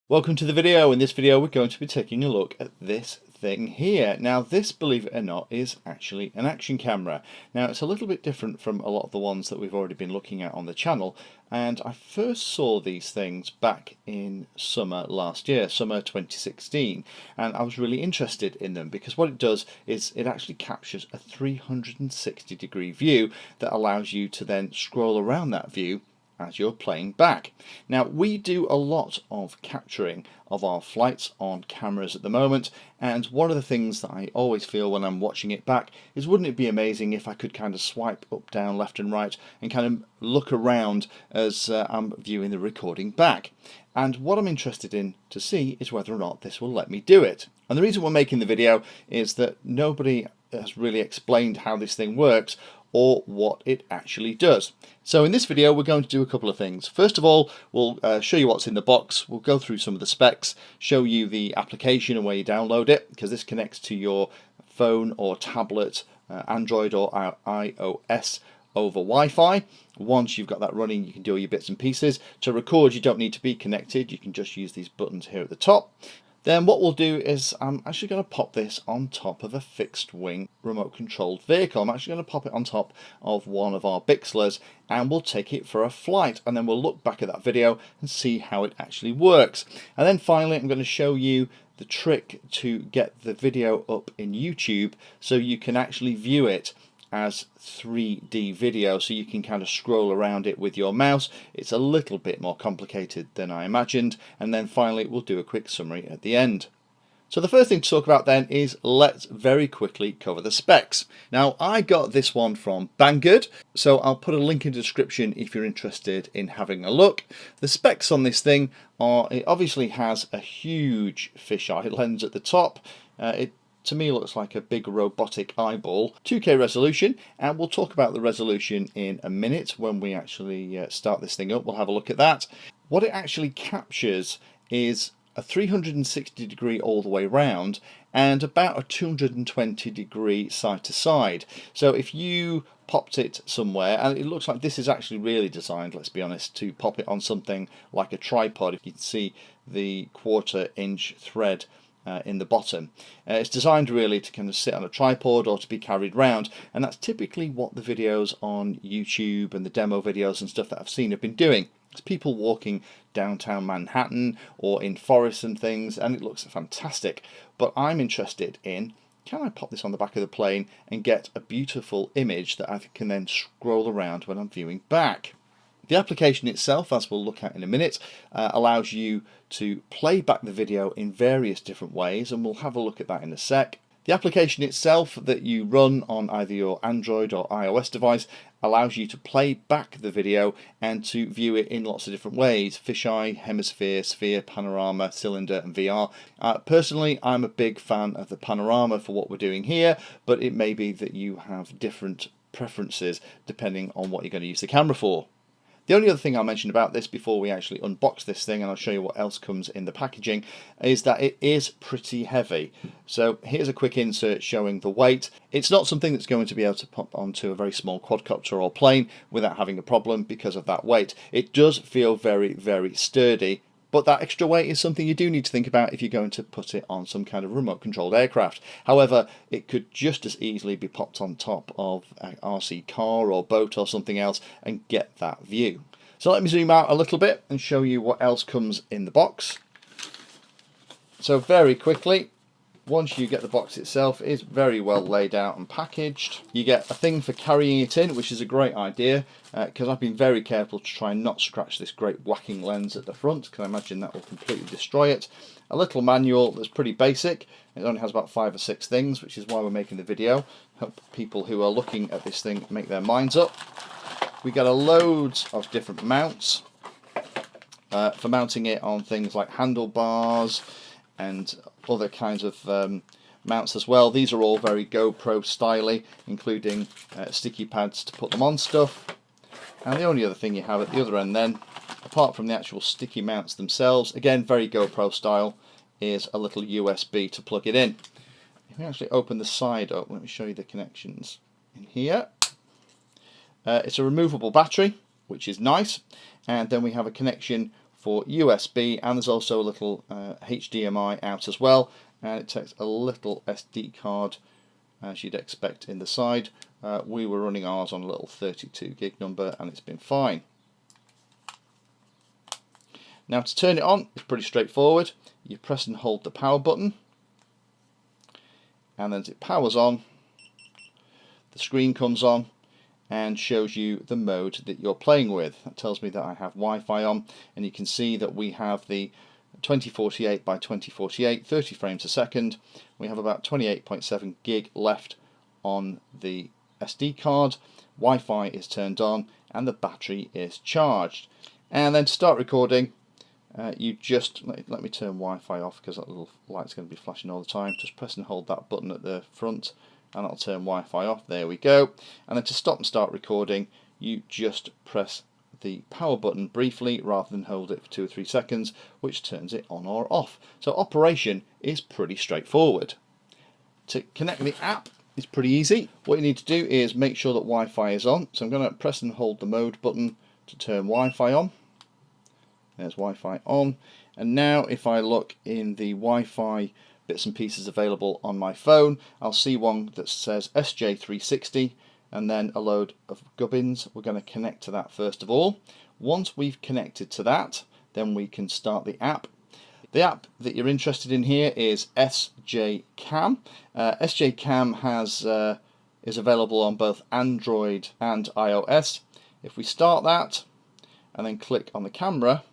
Welcome to the video. In this video we're going to be taking a look at this thing here. Now this, believe it or not, is actually an action camera. Now it's a little bit different from a lot of the ones that we've already been looking at on the channel, and I first saw these things back in summer last year, summer 2016, and I was really interested in them because what it does is it actually captures a 360-degree view that allows you to then scroll around that view as you're playing back. Now we do a lot of capturing of our flights on cameras at the moment, and one of the things that I always feel when I'm watching it back is, wouldn't it be amazing if I could kind of swipe up, down, left and right and kind of look around as I'm viewing the recording back. And what I'm interested in to see is whether or not this will let me do it. And the reason we're making the video is that nobody has really explained how this thing works or what it actually does. So in this video we're going to do a couple of things. First of all, we'll show you what's in the box, we'll go through some of the specs, show you the application and where you download it, because this connects to your phone or tablet, Android or iOS over Wi-Fi. Once you've got that running, you can do all your bits and pieces. To record, you don't need to be connected, you can just use these buttons here at the top. Then what we'll do is I'm actually going to pop this on top of a fixed wing remote controlled vehicle. I'm actually going to pop it on top of one of our Bixlers and we'll take it for a flight, and then we'll look back at that video and see how it actually works. And then finally I'm going to show you the trick to get the video up in YouTube so you can actually view it as 3D video, so you can kind of scroll around it with your mouse. It's a little bit more complicated than I imagined, and then finally we'll do a quick summary at the end. So the first thing to talk about then is, let's very quickly cover the specs. Now I got this one from Banggood, so I'll put a link in the description if you're interested in having a look. The specs on this thing are, it obviously has a huge fisheye lens at the top. It to me looks like a big robotic eyeball, 2K resolution, and we'll talk about the resolution in a minute when we actually start this thing up. We'll have a look at that. What it actually captures is a 360 degree all the way round and about a 220 degree side to side. So if you popped it somewhere, and it looks like this is actually really designed, let's be honest, to pop it on something like a tripod. If you can see the 1/4 inch thread in the bottom. It's designed really to kind of sit on a tripod or to be carried round, and that's typically what the videos on YouTube and the demo videos and stuff that I've seen have been doing. It's people walking downtown Manhattan or in forests and things, and it looks fantastic. But I'm interested in, can I pop this on the back of the plane and get a beautiful image that I can then scroll around when I'm viewing back? The application itself, as we'll look at in a minute, allows you to play back the video in various different ways, and we'll have a look at that in a sec. The application itself that you run on either your Android or iOS device allows you to play back the video and to view it in lots of different ways: fisheye, hemisphere, sphere, panorama, cylinder and VR. Personally, I'm a big fan of the panorama for what we're doing here, but it may be that you have different preferences depending on what you're going to use the camera for. The only other thing I'll mention about this before we actually unbox this thing, and I'll show you what else comes in the packaging, is that it is pretty heavy. So here's a quick insert showing the weight. It's not something that's going to be able to pop onto a very small quadcopter or plane without having a problem because of that weight. It does feel very, very sturdy, but that extra weight is something you do need to think about if you're going to put it on some kind of remote controlled aircraft. However, it could just as easily be popped on top of an RC car or boat or something else and get that view. So let me zoom out a little bit and show you what else comes in the box. So very quickly, once you get the box itself, it's very well laid out and packaged. You get a thing for carrying it in, which is a great idea, because I've been very careful to try and not scratch this great whacking lens at the front, because I imagine that will completely destroy it. A little manual that's pretty basic. It only has about 5 or 6 things, which is why we're making the video. Help people who are looking at this thing make their minds up. We got a loads of different mounts for mounting it on things like handlebars and other kinds of mounts as well. These are all very GoPro styly, including sticky pads to put them on stuff. And the only other thing you have at the other end then, apart from the actual sticky mounts themselves, again very GoPro style, is a little USB to plug it in. If we actually open the side up, let me show you the connections in here. It's a removable battery, which is nice, and then we have a connection for USB, and there's also a little HDMI out as well, and it takes a little SD card as you'd expect in the side. We were running ours on a little 32 gig number and it's been fine. Now to turn it on, it's pretty straightforward. You press and hold the power button, and then as it powers on, the screen comes on and shows you the mode that you're playing with. That tells me that I have Wi-Fi on, and you can see that we have the 2048 by 2048, 30 frames a second. We have about 28.7 gig left on the SD card. Wi-Fi is turned on and the battery is charged. And then to start recording, you just let me turn Wi-Fi off because that little light's going to be flashing all the time. Just press and hold that button at the front and I'll turn Wi-Fi off. There we go. And then to stop and start recording, you just press the power button briefly rather than hold it for 2 or 3 seconds, which turns it on or off. So operation is pretty straightforward. To connect the app is pretty easy. What you need to do is make sure that Wi-Fi is on. So I'm going to press and hold the mode button to turn Wi-Fi on. There's Wi-Fi on. And now if I look in the Wi-Fi bits and pieces available on my phone, I'll see one that says SJ360 and then a load of gubbins. We're going to connect to that first of all. Once we've connected to that, then we can start the app. The app that you're interested in here is SJ SJ is available on both Android and iOS. If we start that and then click on the camera,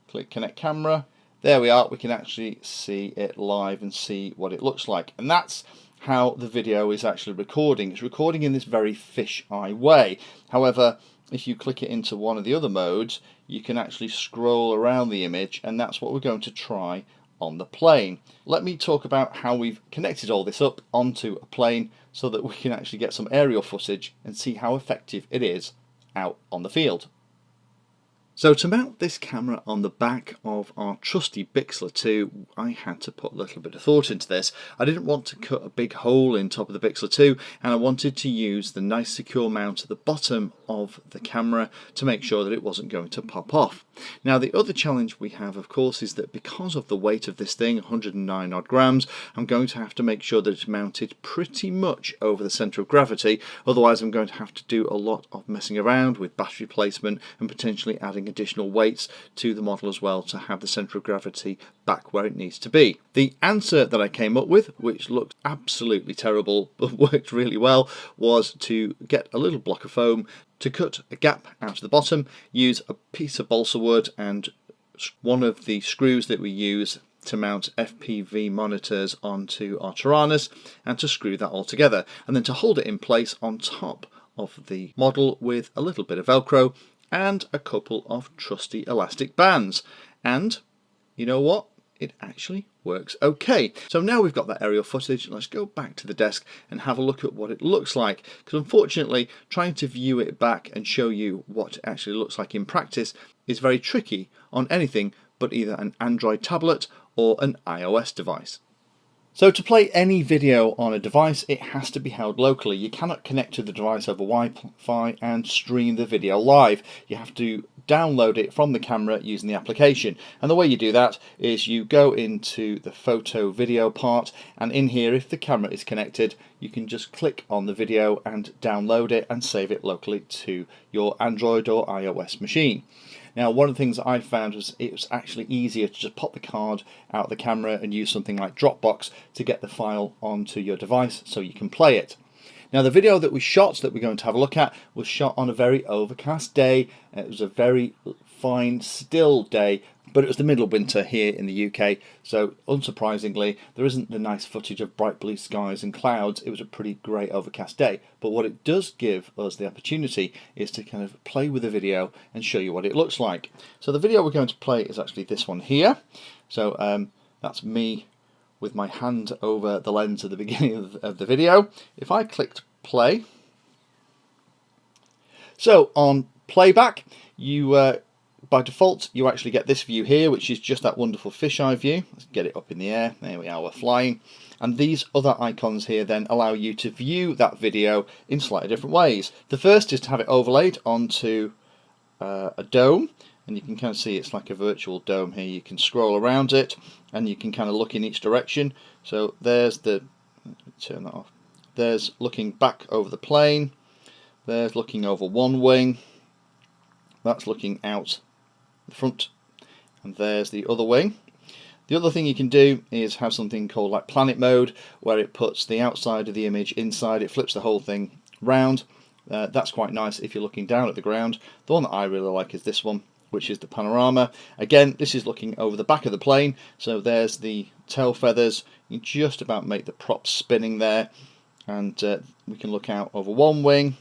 click connect camera, there we are. We can actually see it live and see what it looks like, and that's how the video is actually recording. It's recording in this very fisheye way. However, if you click it into one of the other modes, you can actually scroll around the image, and that's what we're going to try on the plane. Let me talk about how we've connected all this up onto a plane so that we can actually get some aerial footage and see how effective it is out on the field. So to mount this camera on the back of our trusty Bixler 2, I had to put a little bit of thought into this. I didn't want to cut a big hole in top of the Bixler 2, and I wanted to use the nice secure mount at the bottom of the camera to make sure that it wasn't going to pop off. Now the other challenge we have, of course, is that because of the weight of this thing, 109 odd grams, I'm going to have to make sure that it's mounted pretty much over the centre of gravity, otherwise I'm going to have to do a lot of messing around with battery placement and potentially adding additional weights to the model as well to have the centre of gravity back where it needs to be. The answer that I came up with, which looked absolutely terrible but worked really well, was to get a little block of foam, to cut a gap out of the bottom, use a piece of balsa wood and one of the screws that we use to mount FPV monitors onto our Taranas, and to screw that all together, and then to hold it in place on top of the model with a little bit of Velcro and a couple of trusty elastic bands. And you know what? It actually works okay. So now we've got that aerial footage, let's go back to the desk and have a look at what it looks like, because unfortunately trying to view it back and show you what it actually looks like in practice is very tricky on anything but either an Android tablet or an iOS device. So to play any video on a device, it has to be held locally. You cannot connect to the device over Wi-Fi and stream the video live. You have to download it from the camera using the application. And the way you do that is you go into the photo video part, and in here, if the camera is connected, you can just click on the video and download it and save it locally to your Android or iOS machine. Now, one of the things I found was it was actually easier to just pop the card out of the camera and use something like Dropbox to get the file onto your device so you can play it. Now, the video that we shot that we're going to have a look at was shot on a very overcast day. It was a very fine, still day, but it was the middle of winter here in the UK, so unsurprisingly there isn't the nice footage of bright blue skies and clouds. It was a pretty grey overcast day, but what it does give us the opportunity is to kind of play with the video and show you what it looks like. So the video we're going to play is actually this one here. So that's me with my hand over the lens at the beginning of the video. If I clicked play, so on Playback, you by default you actually get this view here, which is just that wonderful fisheye view. Let's get it up in the air. There we are, we're flying. And these other icons here then allow you to view that video in slightly different ways. The first is to have it overlaid onto a dome, and you can kind of see it's like a virtual dome here. You can scroll around it and you can kind of look in each direction. So there's the, turn that off, there's looking back over the plane, there's looking over one wing, that's looking out the front, and there's the other wing. The other thing you can do is have something called like planet mode, where it puts the outside of the image inside, it flips the whole thing round. That's quite nice if you're looking down at the ground. The one that I really like is this one, which is the panorama. Again, this is looking over the back of the plane, so there's the tail feathers. You can just about make the props spinning there, and we can look out over one wing,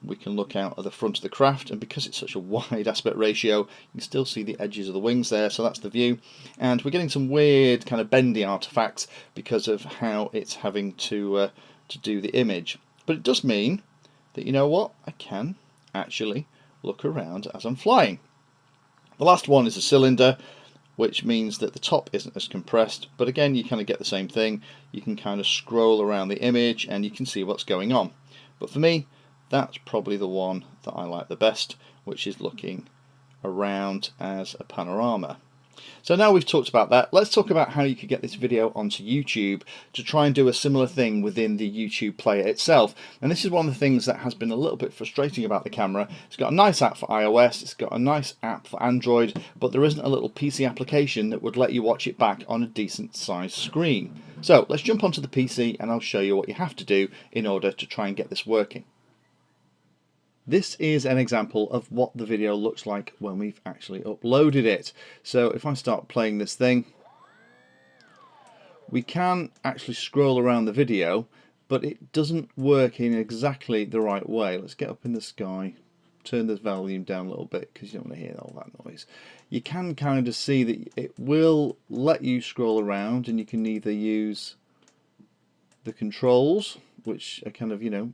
we can look out at the front of the craft, and because it's such a wide aspect ratio, you can still see the edges of the wings there, so that's the view. And we're getting some weird kind of bendy artifacts because of how it's having to do the image. But it does mean that, you know what, I can actually look around as I'm flying. The last one is a cylinder, which means that the top isn't as compressed, but again you kind of get the same thing. You can kind of scroll around the image and you can see what's going on. But for me, that's probably the one that I like the best, which is looking around as a panorama. So now we've talked about that, let's talk about how you could get this video onto YouTube to try and do a similar thing within the YouTube player itself. And this is one of the things that has been a little bit frustrating about the camera. It's got a nice app for iOS, it's got a nice app for Android, but there isn't a little PC application that would let you watch it back on a decent sized screen. So let's jump onto the PC and I'll show you what you have to do in order to try and get this working. This is an example of what the video looks like when we've actually uploaded it. So if I start playing this thing, we can actually scroll around the video, but it doesn't work in exactly the right way. Let's get up in the sky, turn the volume down a little bit because you don't want to hear all that noise. You can kind of see that it will let you scroll around, and you can either use the controls, which are kind of, you know,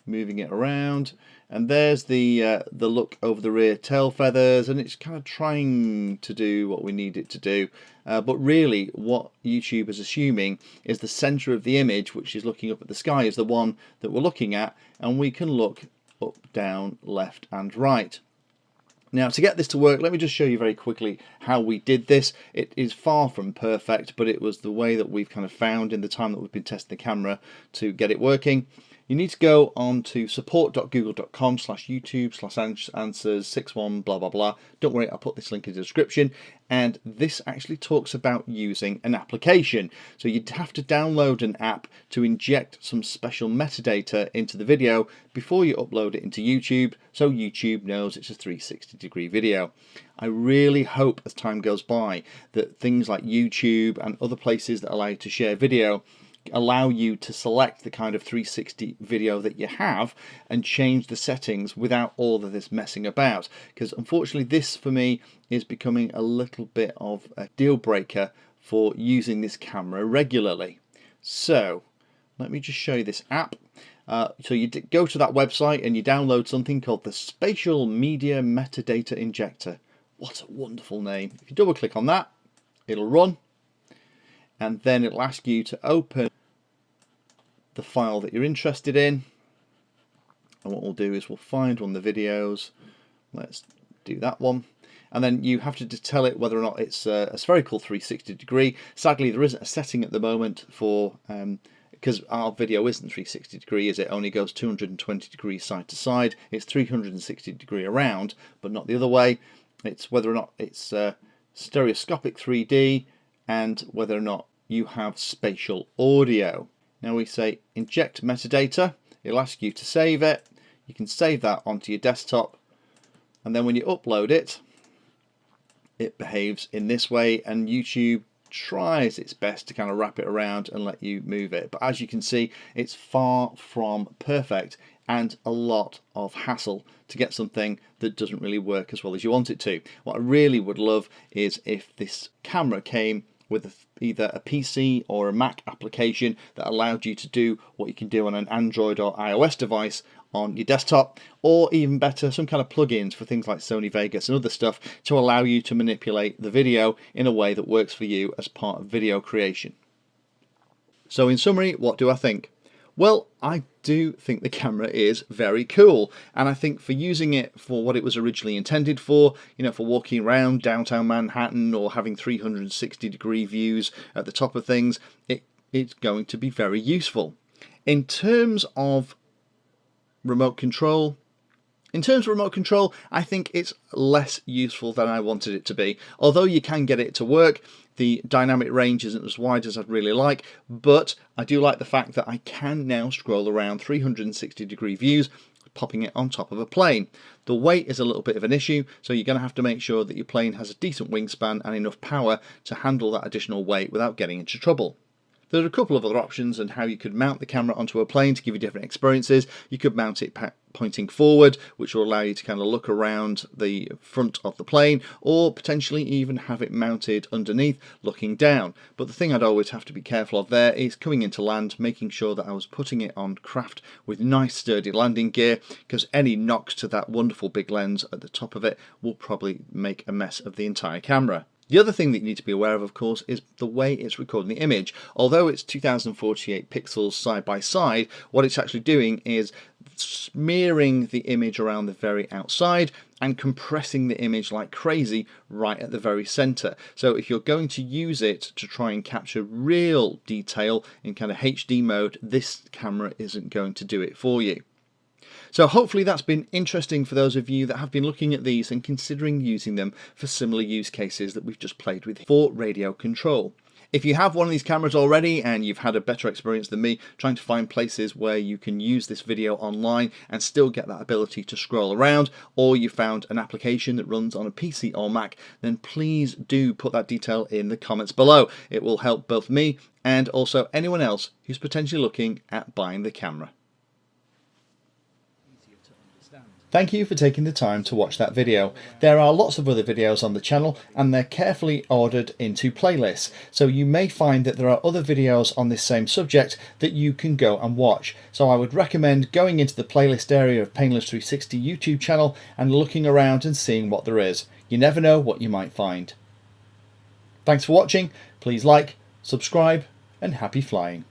moving it around, and there's the look over the rear tail feathers, and it's kind of trying to do what we need it to do, but really what YouTube is assuming is the center of the image, which is looking up at the sky, is the one that we're looking at, and we can look up, down, left and right. Now, to get this to work, let me just show you very quickly how we did this. It is far from perfect, but it was the way that we've kind of found in the time that we've been testing the camera to get it working. You need to go on to support.google.com/YouTube/answers61 blah blah blah. Don't worry, I'll put this link in the description. And this actually talks about using an application. So you'd have to download an app to inject some special metadata into the video before you upload it into YouTube, so YouTube knows it's a 360-degree video. I really hope as time goes by that things like YouTube and other places that allow you to share video allow you to select the kind of 360 video that you have and change the settings without all of this messing about, because unfortunately this for me is becoming a little bit of a deal breaker for using this camera regularly. So let me just show you this app. So you go to that website and you download something called the Spatial Media Metadata Injector. What a wonderful name. If you double click on that, it'll run, and then it'll ask you to open the file that you're interested in, and what we'll do is we'll find one of the videos. Let's do that one, and then you have to tell it whether or not it's a spherical 360 degree. Sadly, there isn't a setting at the moment for because our video isn't 360 degree, is it? Only goes 220 degrees side to side. It's 360 degree around, but not the other way. It's whether or not it's stereoscopic 3D and whether or not you have spatial audio. Now we say inject metadata, it'll ask you to save it. You can save that onto your desktop, and then when you upload it, it behaves in this way, and YouTube tries its best to kind of wrap it around and let you move it. But as you can see, it's far from perfect and a lot of hassle to get something that doesn't really work as well as you want it to. What I really would love is if this camera came with either a PC or a Mac application that allowed you to do what you can do on an Android or iOS device on your desktop, or even better, some kind of plugins for things like Sony Vegas and other stuff to allow you to manipulate the video in a way that works for you as part of video creation. So in summary, what do I think? Well, I do think the camera is very cool, and I think for using it for what it was originally intended for, you know, for walking around downtown Manhattan or having 360-degree views at the top of things, it's going to be very useful. In terms of remote control, I think it's less useful than I wanted it to be. Although you can get it to work, the dynamic range isn't as wide as I'd really like, but I do like the fact that I can now scroll around 360-degree views, popping it on top of a plane. The weight is a little bit of an issue, so you're going to have to make sure that your plane has a decent wingspan and enough power to handle that additional weight without getting into trouble. There are a couple of other options on how you could mount the camera onto a plane to give you different experiences. You could mount it pointing forward, which will allow you to kind of look around the front of the plane, or potentially even have it mounted underneath looking down. But the thing I'd always have to be careful of there is coming into land, making sure that I was putting it on craft with nice sturdy landing gear, because any knocks to that wonderful big lens at the top of it will probably make a mess of the entire camera. The other thing that you need to be aware of course, is the way it's recording the image. Although it's 2048 pixels side by side, what it's actually doing is smearing the image around the very outside and compressing the image like crazy right at the very center. So if you're going to use it to try and capture real detail in kind of HD mode, this camera isn't going to do it for you. So hopefully that's been interesting for those of you that have been looking at these and considering using them for similar use cases that we've just played with for radio control. If you have one of these cameras already and you've had a better experience than me trying to find places where you can use this video online and still get that ability to scroll around, or you found an application that runs on a PC or Mac, then please do put that detail in the comments below. It will help both me and also anyone else who's potentially looking at buying the camera. Thank you for taking the time to watch that video. There are lots of other videos on the channel and they're carefully ordered into playlists, so you may find that there are other videos on this same subject that you can go and watch. So I would recommend going into the playlist area of Painless360 YouTube channel and looking around and seeing what there is. You never know what you might find. Thanks for watching. Please like, subscribe, and happy flying.